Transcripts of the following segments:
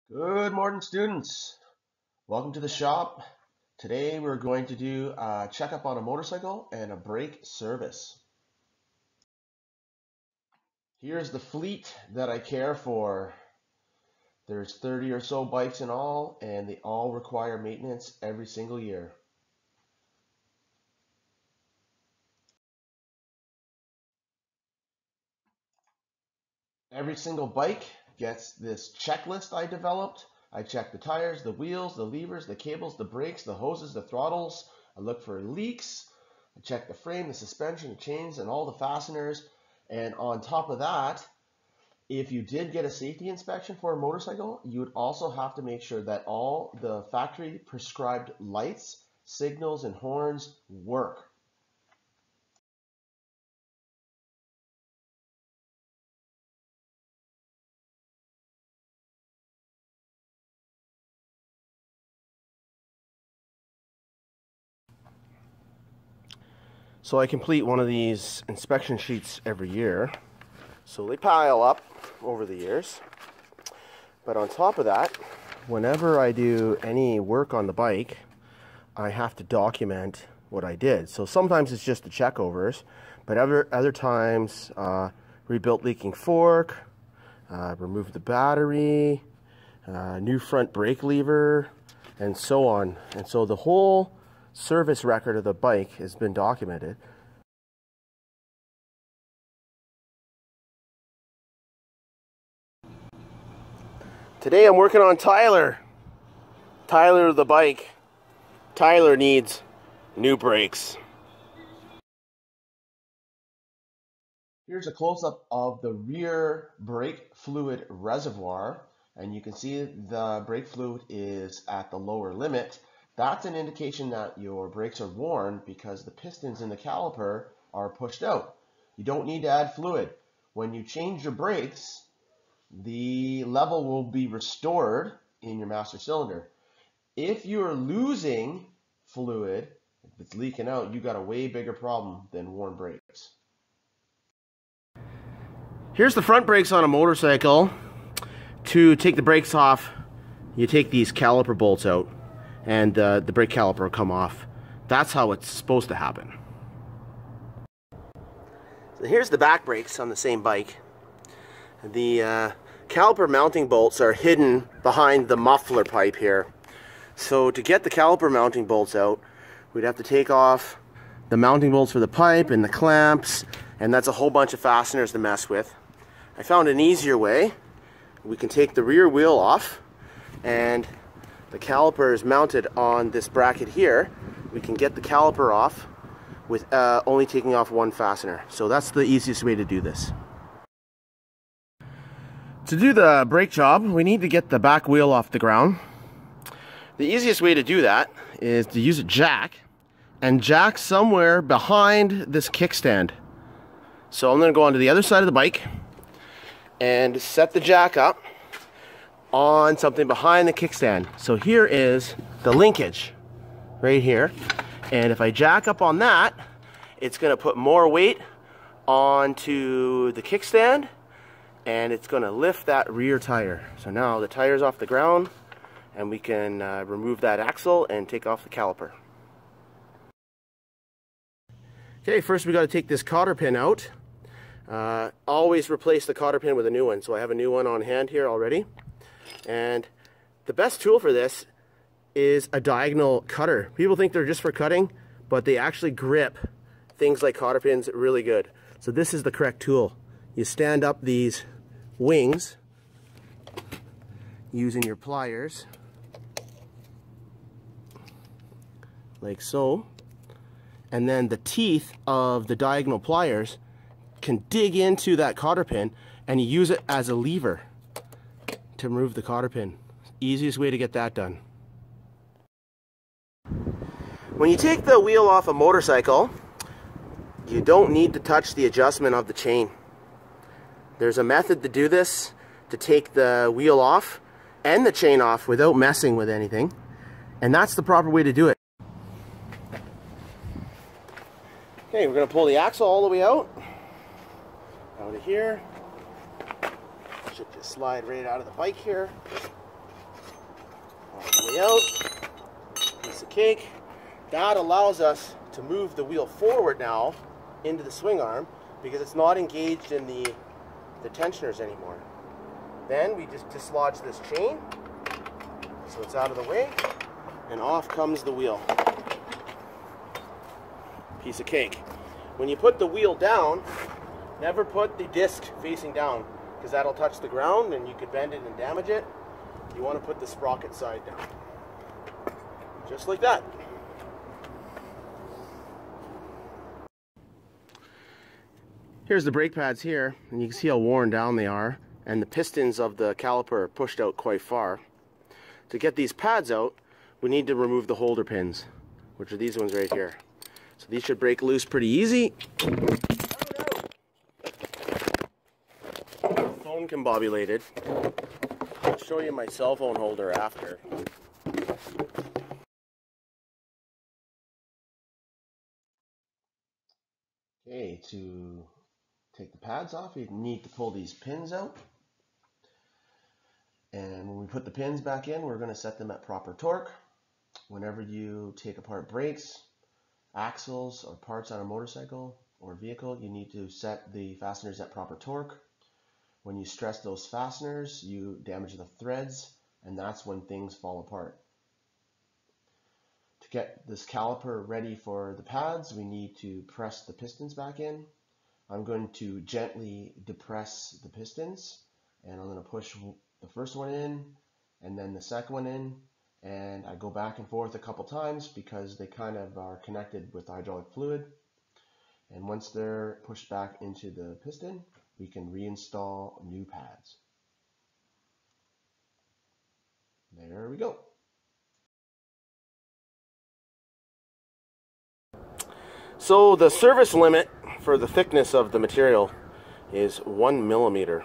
Good morning, students. Welcome to the shop. Today we're going to do a checkup on a motorcycle and a brake service. Here's the fleet that I care for. There's 30 or so bikes in all, and they all require maintenance every single year. Every single bike gets this checklist I developed. I check the tires, the wheels, the levers, the cables, the brakes, the hoses, the throttles. I look for leaks. I check the frame, the suspension, the chains, and all the fasteners. And on top of that, if you did get a safety inspection for a motorcycle, you would also have to make sure that all the factory prescribed lights, signals, and horns work. So I complete one of these inspection sheets every year. So they pile up over the years. But on top of that, whenever I do any work on the bike, I have to document what I did. So sometimes it's just the checkovers, but other times, rebuilt leaking fork, removed the battery, new front brake lever, and so on. And so the whole service record of the bike has been documented. Today I'm working on Tyler. Tyler the bike. Tyler needs new brakes. Here's a close-up of the rear brake fluid reservoir, and you can see the brake fluid is at the lower limit. That's an indication that your brakes are worn because the pistons in the caliper are pushed out. You don't need to add fluid. When you change your brakes, the level will be restored in your master cylinder. If you're losing fluid, if it's leaking out, you got a way bigger problem than worn brakes. Here's the front brakes on a motorcycle. To take the brakes off, you take these caliper bolts out, and the brake caliper will come off. That's how it's supposed to happen. So here's the back brakes on the same bike. The caliper mounting bolts are hidden behind the muffler pipe here. So to get the caliper mounting bolts out, we'd have to take off the mounting bolts for the pipe and the clamps, and that's a whole bunch of fasteners to mess with. I found an easier way. We can take the rear wheel off, and the caliper is mounted on this bracket here. We can get the caliper off with only taking off one fastener. So that's the easiest way to do this. To do the brake job, we need to get the back wheel off the ground. The easiest way to do that is to use a jack and jack somewhere behind this kickstand. So I'm going to go onto the other side of the bike and set the jack up on something behind the kickstand. So here is the linkage right here, and if I jack up on that, it's going to put more weight onto the kickstand, and it's going to lift that rear tire. So now the tire's off the ground, and we can remove that axle and take off the caliper. Okay, first we got to take this cotter pin out. Always replace the cotter pin with a new one, so I have a new one on hand here already. And the best tool for this is a diagonal cutter. People think they're just for cutting, but they actually grip things like cotter pins really good. So this is the correct tool. You stand up these wings using your pliers, like so, and then the teeth of the diagonal pliers can dig into that cotter pin, and you use it as a lever to remove the cotter pin. Easiest way to get that done. When you take the wheel off a motorcycle, you don't need to touch the adjustment of the chain. There's a method to do this, to take the wheel off and the chain off without messing with anything, and that's the proper way to do it. Okay, we're going to pull the axle all the way out of here. Should just slide right out of the bike here. way out. Piece of cake. That allows us to move the wheel forward now into the swing arm because it's not engaged in the tensioners anymore. Then we just dislodge this chain so it's out of the way, and off comes the wheel. Piece of cake. When you put the wheel down, never put the disc facing down because that'll touch the ground and you could bend it and damage it. You want to put the sprocket side down. Just like that. Here's the brake pads here, and you can see how worn down they are, and the pistons of the caliper are pushed out quite far. To get these pads out, we need to remove the holder pins, which are these ones right here. So these should break loose pretty easy. Phone combobulated. I'll show you my cell phone holder after. Okay, to take the pads off, you need to pull these pins out. And when we put the pins back in, we're going to set them at proper torque. Whenever you take apart brakes, axles, or parts on a motorcycle or vehicle, you need to set the fasteners at proper torque. When you stress those fasteners, you damage the threads, and that's when things fall apart. To get this caliper ready for the pads, we need to press the pistons back in. I'm going to gently depress the pistons, and I'm going to push the first one in and then the second one in, and I go back and forth a couple times because they kind of are connected with hydraulic fluid. And once they're pushed back into the piston, we can reinstall new pads. There we go. So the service limit for the thickness of the material is 1 millimeter.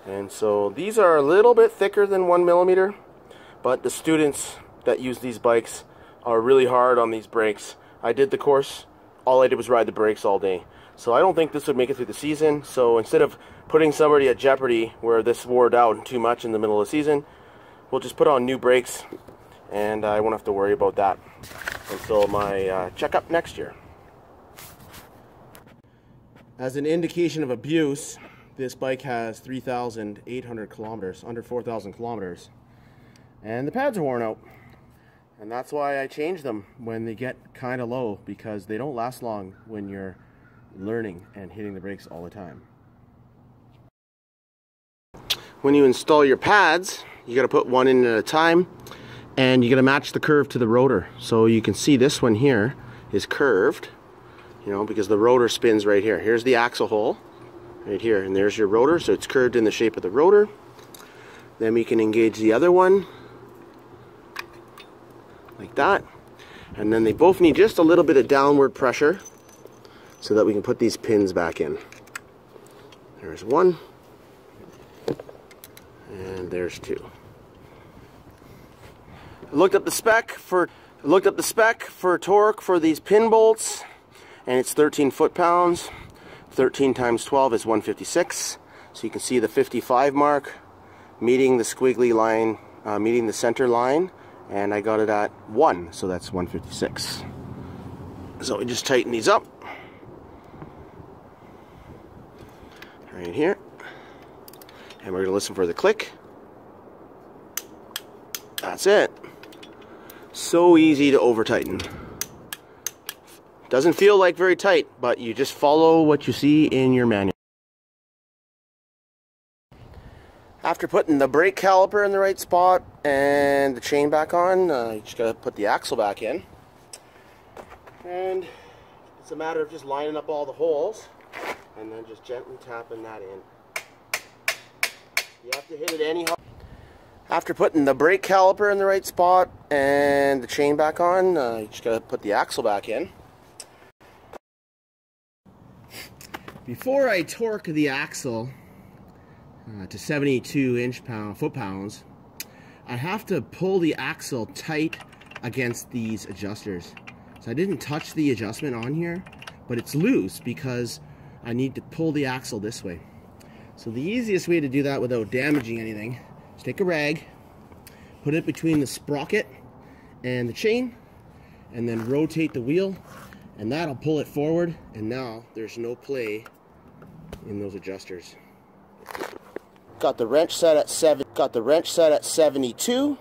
And so these are a little bit thicker than 1 millimeter, but the students that use these bikes are really hard on these brakes. I did the course, all I did was ride the brakes all day. So I don't think this would make it through the season. So instead of putting somebody at jeopardy where this wore out too much in the middle of the season, we'll just put on new brakes and I won't have to worry about that until my checkup next year. As an indication of abuse, this bike has 3,800 kilometers, under 4,000 kilometers, and the pads are worn out. And that's why I change them when they get kind of low, because they don't last long when you're learning and hitting the brakes all the time. When you install your pads, you got to put one in at a time, and you got to match the curve to the rotor. So you can see this one here is curved, you know, because the rotor spins right here. Here's the axle hole right here, and there's your rotor, so it's curved in the shape of the rotor. Then we can engage the other one like that, and then they both need just a little bit of downward pressure so that we can put these pins back in. There's one, and there's two. I looked up the spec for torque for these pin bolts, and it's 13 foot-pounds. 13 times 12 is 156. So you can see the 55 mark meeting the squiggly line, meeting the center line, and I got it at 1, so that's 156. So we just tighten these up right here, and we're going to listen for the click. That's it. So easy to over tighten. Doesn't feel like very tight, but you just follow what you see in your manual. After putting the brake caliper in the right spot and the chain back on, you just gotta put the axle back in. And it's a matter of just lining up all the holes and then just gently tapping that in. You have to hit it anyhow. After putting the brake caliper in the right spot and the chain back on, you just gotta put the axle back in. Before I torque the axle to 72 foot-pounds, I have to pull the axle tight against these adjusters. So I didn't touch the adjustment on here, but it's loose because I need to pull the axle this way. So the easiest way to do that without damaging anything is take a rag, put it between the sprocket and the chain, and then rotate the wheel, and that'll pull it forward, and now there's no play in those adjusters. Got the wrench set at 72,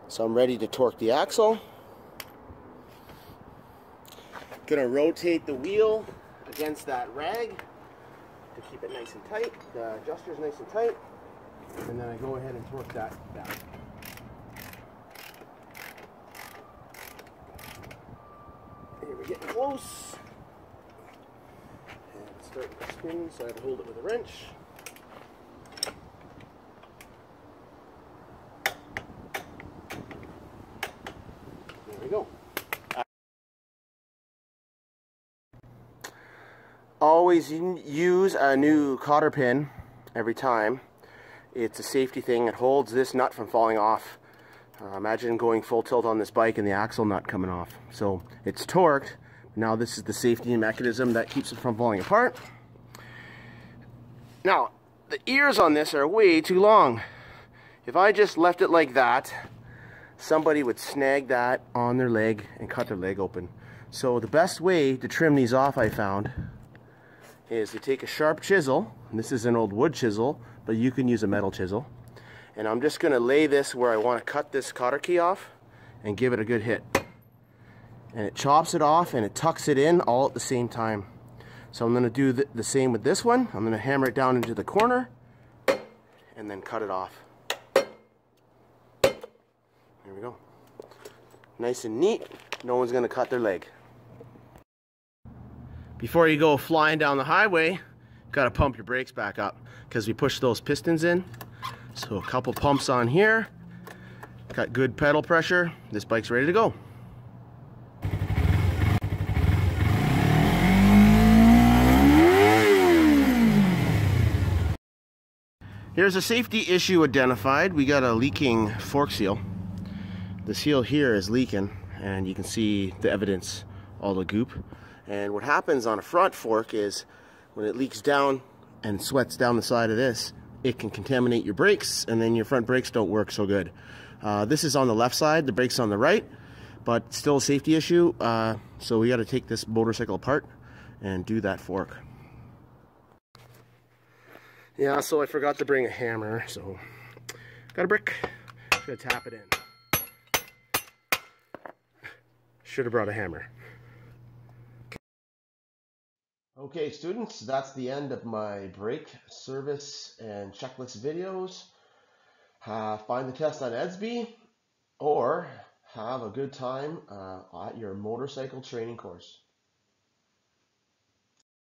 so I'm ready to torque the axle. Gonna rotate the wheel against that rag to keep it nice and tight, the adjuster's nice and tight, and then I go ahead and torque that back. Here we're getting close. And it's starting to spin, so I have to hold it with a wrench. There we go. Always use a new cotter pin every time. It's a safety thing. It holds this nut from falling off. Imagine going full tilt on this bike and the axle nut coming off. So it's torqued. Now this is the safety mechanism that keeps it from falling apart. Now, the ears on this are way too long. If I just left it like that, somebody would snag that on their leg and cut their leg open. So the best way to trim these off, I found, is to take a sharp chisel, and this is an old wood chisel, but you can use a metal chisel, and I'm just going to lay this where I want to cut this cotter key off and give it a good hit. And it chops it off and it tucks it in all at the same time. So I'm going to do the same with this one. I'm going to hammer it down into the corner and then cut it off. There we go. Nice and neat. No one's going to cut their leg. Before you go flying down the highway, got to pump your brakes back up because we pushed those pistons in. So a couple pumps on here. Got good pedal pressure. This bike's ready to go. Here's a safety issue identified. We got a leaking fork seal. The seal here is leaking, and you can see the evidence, all the goop. And what happens on a front fork is when it leaks down and sweats down the side of this, it can contaminate your brakes, and then your front brakes don't work so good. This is on the left side, the brake's on the right, but still a safety issue. So we got to take this motorcycle apart and do that fork. Yeah, so I forgot to bring a hammer, so got a brick, gotta tap it in. Should have brought a hammer. Okay, students, that's the end of my brake service and checklist videos. Find the test on Edsby, or have a good time at your motorcycle training course.